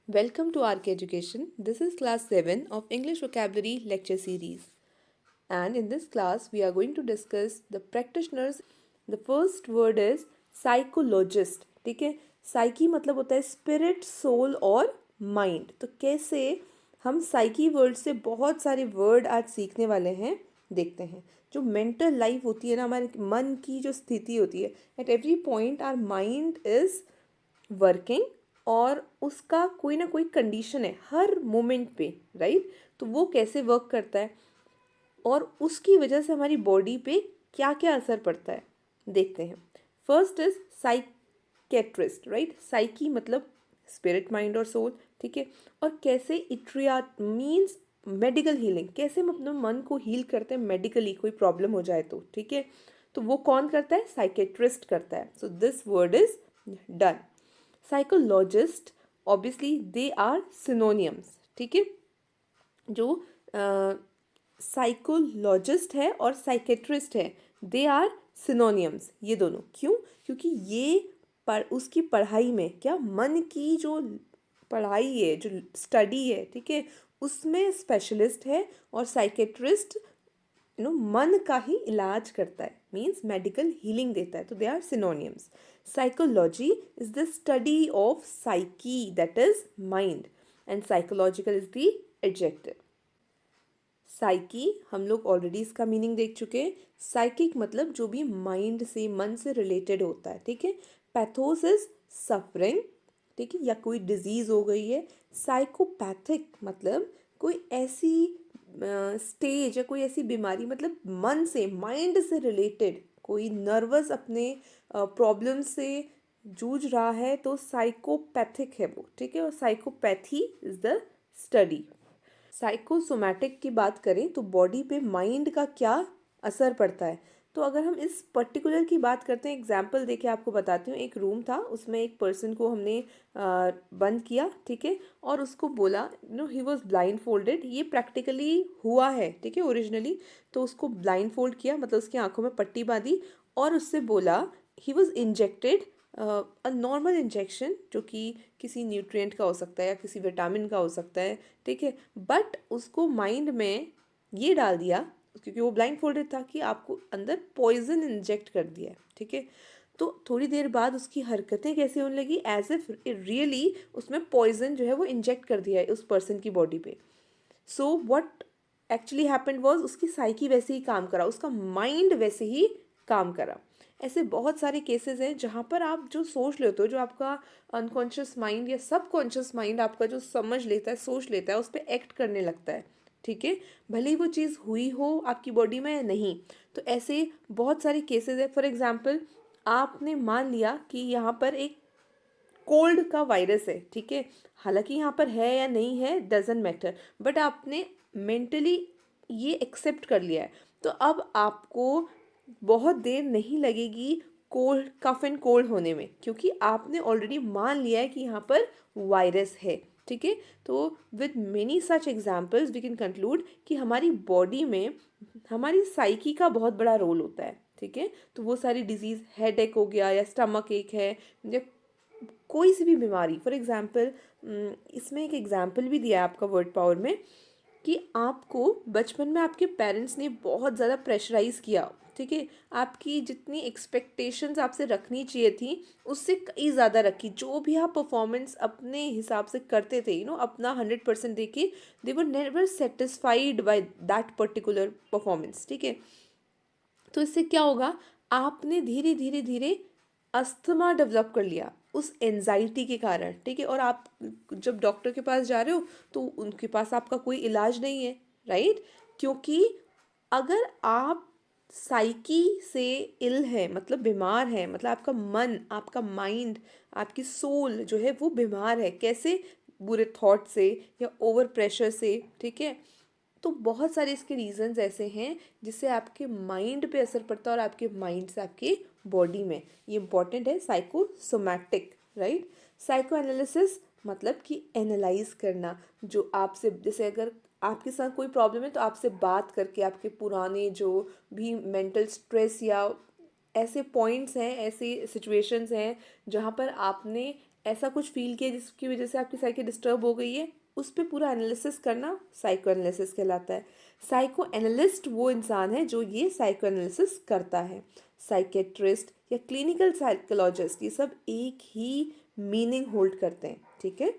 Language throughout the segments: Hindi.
Welcome to ARK Education. This is class 7 of English Vocabulary lecture series. And in this class, we are going to discuss the practitioners. The first word is psychologist. ठीक है, साइकी मतलब होता है स्पिरिट, सोल और माइंड. तो कैसे हम साइकी वर्ड से बहुत सारे वर्ड आज सीखने वाले हैं, देखते हैं. जो मेंटल लाइफ होती है ना, हमारे मन की जो स्थिति होती है, at every point our mind is working और उसका कोई ना कोई कंडीशन है हर मोमेंट पे, राइट. तो वो कैसे वर्क करता है और उसकी वजह से हमारी बॉडी पे क्या क्या असर पड़ता है, देखते हैं. First is psychiatrist, right. Psyche मतलब स्पिरिट, माइंड और सोल, ठीक है. और कैसे इट्रिया मीन्स मेडिकल हीलिंग, कैसे हम अपने मन को हील करते हैं मेडिकली, कोई प्रॉब्लम हो जाए तो, ठीक है. तो वो कौन करता है? साइकेट्रिस्ट करता है. So this word is done. Psychologist obviously they are synonyms, ठीक है. जो साइकोलॉजिस्ट है और साइकेट्रिस्ट है, दे आर सिनोनियम्स. ये दोनों क्यों? क्योंकि ये उसकी पढ़ाई में क्या, मन की जो पढ़ाई है, जो स्टडी है, ठीक है, उसमें स्पेशलिस्ट है. और साइकेट्रिस्ट मन का ही इलाज करता है, मीन्स मेडिकल हीलिंग देता है. तो they are synonyms. Psychology is the study of psyche, that is mind, and psychological is the adjective. Psyche हम लोग ऑलरेडी इसका मीनिंग देख चुके हैं. साइकिक मतलब जो भी माइंड से, मन से रिलेटेड होता है, ठीक है. पैथोस इज सफरिंग, ठीक है, या कोई डिजीज हो गई है. साइकोपैथिक मतलब कोई ऐसी स्टेज या कोई ऐसी बीमारी, मतलब मन से, माइंड से रिलेटेड कोई नर्वस अपने प्रॉब्लम से जूझ रहा है, तो साइकोपैथिक है वो, ठीक है. और psychopathy is the study. Psychosomatic की बात करें तो बॉडी पे माइंड का क्या असर पड़ता है. तो अगर हम इस पर्टिकुलर की बात करते हैं, एग्जाम्पल देके आपको बताती हूँ. एक रूम था, उसमें एक पर्सन को हमने बंद किया, ठीक है, और उसको बोला ही वॉज ब्लाइंड फोल्डेड. ये प्रैक्टिकली हुआ है, ठीक है, ओरिजिनली. तो उसको ब्लाइंड फोल्ड किया, मतलब उसकी आंखों में पट्टी बांधी और उससे बोला he was injected a normal injection, जो कि किसी न्यूट्रिएंट का हो सकता है या किसी विटामिन का हो सकता है, ठीक है. बट उसको माइंड में ये डाल दिया, क्योंकि वो ब्लाइंड फोल्डेड था, कि आपको अंदर पॉइजन इंजेक्ट कर दिया है, ठीक है. तो थोड़ी देर बाद उसकी हरकतें कैसे होने लगी, एज इफ रियली उसमें पॉइजन जो है वो इंजेक्ट कर दिया है उस पर्सन की बॉडी पे. So what actually happened was, उसकी साइकी वैसे ही काम करा, उसका माइंड वैसे ही काम करा. ऐसे बहुत सारे केसेस हैं जहाँ पर आप जो सोच लेते हो, जो आपका अनकॉन्शियस माइंड या सबकॉन्शियस माइंड आपका जो समझ लेता है, सोच लेता है, उस पर एक्ट करने लगता है, ठीक है, भले ही वो चीज़ हुई हो आपकी बॉडी में या नहीं. तो ऐसे बहुत सारे केसेस है. फॉर एग्जाम्पल, आपने मान लिया कि यहाँ पर एक कोल्ड का वायरस है, ठीक है, हालांकि यहाँ पर है या नहीं है डजेंट मैटर, बट आपने मेंटली ये एक्सेप्ट कर लिया है. तो अब आपको बहुत देर नहीं लगेगी कोल्ड, कफ एंड कोल्ड होने में, क्योंकि आपने ऑलरेडी मान लिया है कि यहाँ पर वायरस है, ठीक है. तो with many such examples we can conclude कि हमारी बॉडी में हमारी साइकी का बहुत बड़ा रोल होता है, ठीक है. तो वो सारी डिजीज़, हेड एक हो गया या स्टमक एक है या कोई सी भी बीमारी, फॉर एग्जाम्पल इसमें एक एग्जाम्पल भी दिया है आपका वर्ड पावर में, कि आपको बचपन में आपके पेरेंट्स ने बहुत ज़्यादा प्रेशराइज़ किया, ठीक है, आपकी जितनी एक्सपेक्टेशंस आपसे रखनी चाहिए थी उससे कई ज़्यादा रखी. जो भी आप परफॉर्मेंस अपने हिसाब से करते थे, अपना 100% देके, they were never satisfied by that particular performance, ठीक है. तो इससे क्या होगा, आपने धीरे धीरे धीरे अस्थमा डेवलप कर लिया उस एनजाइटी के कारण, ठीक है. और आप जब डॉक्टर के पास जा रहे हो तो उनके पास आपका कोई इलाज नहीं है, राइट. क्योंकि अगर आप साइकी से इल है, मतलब बीमार है, मतलब आपका मन, आपका माइंड, आपकी सोल जो है वो बीमार है, कैसे, बुरे थॉट से या ओवर प्रेशर से, ठीक है. तो बहुत सारे इसके रीजंस ऐसे हैं जिससे आपके माइंड पे असर पड़ता है और आपके माइंड से आपकी बॉडी में. ये इंपॉर्टेंट है, साइकोसोमैटिक, राइट. साइको एनालिसिस मतलब कि एनालाइज करना, जो आपसे, जैसे अगर आपके साथ कोई प्रॉब्लम है तो आपसे बात करके आपके पुराने जो भी मेंटल स्ट्रेस या ऐसे पॉइंट्स हैं, ऐसी सिचुएशंस हैं जहाँ पर आपने ऐसा कुछ फील किया जिसकी वजह से आपकी साइकी डिस्टर्ब हो गई है, उस पर पूरा एनालिसिस करना साइको एनालिसिस कहलाता है। साइको एनालिस्ट वो इंसान है जो ये साइको एनालिसिस करता है। साइकेट्रिस्ट या क्लिनिकल साइकोलॉजिस्ट ये सब एक ही मीनिंग होल्ड करते हैं, ठीक है।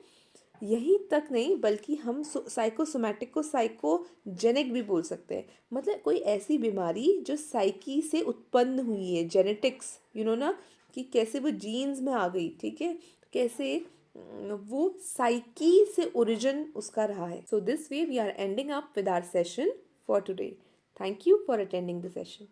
यही तक नहीं बल्कि हम साइकोसोमैटिक को साइकोजेनिक भी बोल सकते हैं। मतलब कोई ऐसी बीमारी जो साइकी से उत्पन्न हुई है, जेनेटिक्स ना, कि कैसे वो जीन्स में आ गई, ठीक है, कैसे वो साइकी से ओरिजिन उसका रहा है। So this way we are ending up with our session for today. Thank you for attending the session.